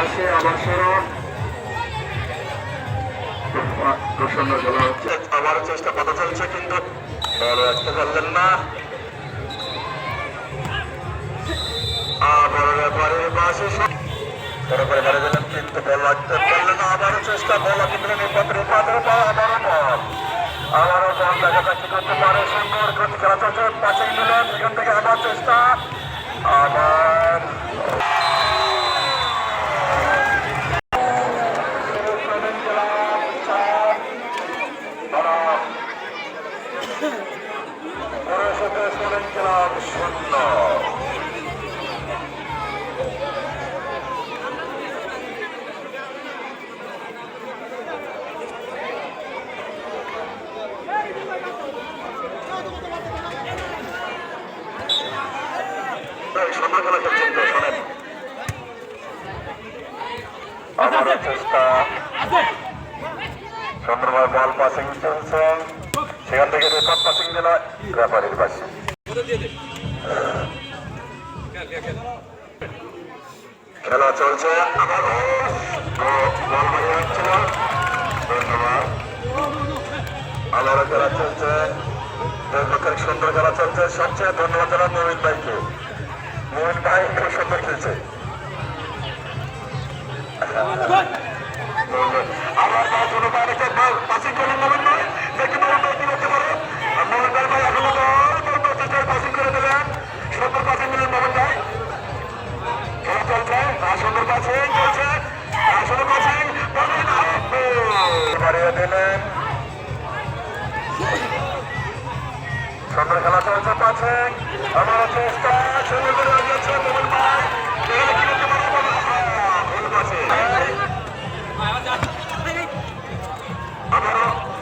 পাশে আবার সড়ক প্রসন্ন খেলা হচ্ছে। আবার চেষ্টা কত চলছে কিন্তু বল রাখতে পারলেন না। আবার ব্যাপারের পাশে করে মারা দিলেন কিন্তু বল রাখতে পারলেন না। আবারও চেষ্টা, বল রাখতে দিলেন আবারও বল, আবারও বল দেখা কি করতে পারে। সুন্দর গতি খেলা চলছে, পাশে নিলেন এখান থেকে আবার চেষ্টা, আবার শূন্য। সুন্দর খেলা খেলছেন তো, শোনেন আবারও চেষ্টা, সুন্দরভাবে বল পাসিং চলছে, সেখান থেকে রেকর্ড পাসিং দিল রেফারির পাশে। খেলা চলছে, আবার বল মারিয়ে হচ্ছিল, ধন্যবাদ। আবারও খেলা চলছে, সুন্দর খেলা চলছে। সবচেয়ে ধন্যবাদ জানান মোমিন ভাইকে, মোমিন ভাই খুব সুন্দর খেলছে। আবার কোনো পাসিং করলেন মোমিন ভাই, দেখি মোমিন ভাই কি করতে পারে। মোমিন ভাই এখনো পাসিং করে দেবেন, সুন্দর পাসিং দিলেন মোমিন ভাই। খেলা চলছে, সুন্দর পাসিং চলছে, সুন্দর পাসিং বাড়িয়ে দিলেন। সুন্দর খেলা চলছে, পাসিং আবার চেষ্টা, সুন্দর করে লাগিয়েছে মোমিন ভাই।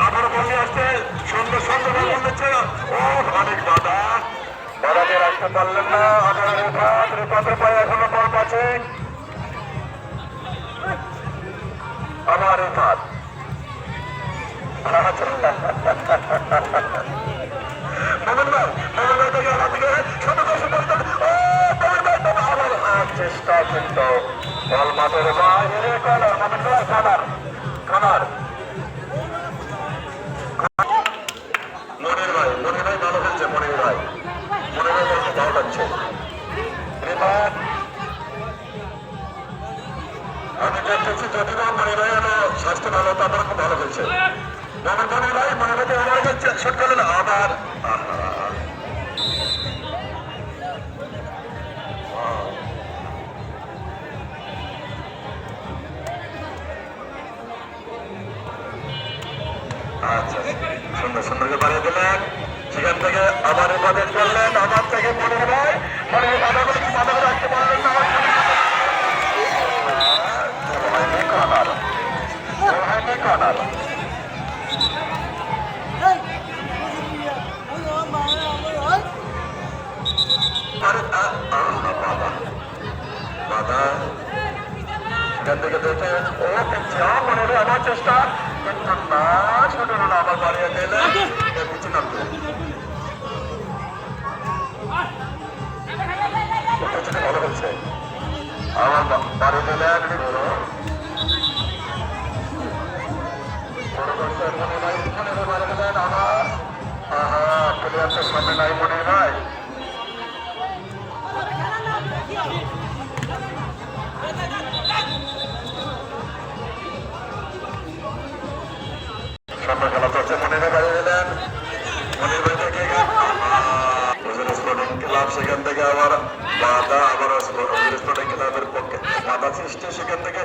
আবারও বলে আসছে, সুন্দর সুন্দর বল দিচ্ছে। ও অনেক বাধা, বাধাকে রাখতে পারলেন না। আবার রেফাতের পায়ে এখনো বল পাচ্ছে, আবার রেফাত চেষ্টা, কিন্তু বল মাঠের বাইরে। খানার মনির ভাই ভালো খেলছে, মনির ভাই বলতে ভালো লাগছে। আমি দেখতেছি যদি না মনির ভাই হলো স্বাস্থ্য ভালো, তারপর খুব ভালো খেলছে মনির ভাই। মনির ভাইকে আমার কাছে শট করলেন, আবার আচ্ছা সুন্দর বাড়িয়ে দিলেন। সেখান থেকে আবার রেফারেন্স করলেন, আবার থেকে মনির ভাই বাধা করে রাখতে পারলেন না। সেখান থেকে দেখে ও মনে হয় আমার চেষ্টা, কিন্তু না ছোট না, আবার বাড়িয়ে দিলেন। ভালো হচ্ছে, আবার বাড়িয়ে দিলেন। আমার প্লেয়ারটার সামনে নাই মনে হয়। সুন্দর খেলা চলছে, মনির ভাই বাড়িয়ে দিলেন। মনির ভাই থেকে স্পোর্টিং ক্লাব, সেখান থেকে আবার বাধা, আবার স্পোর্টিং ক্লাবের পক্ষে বাধা সৃষ্টি, সেখান থেকে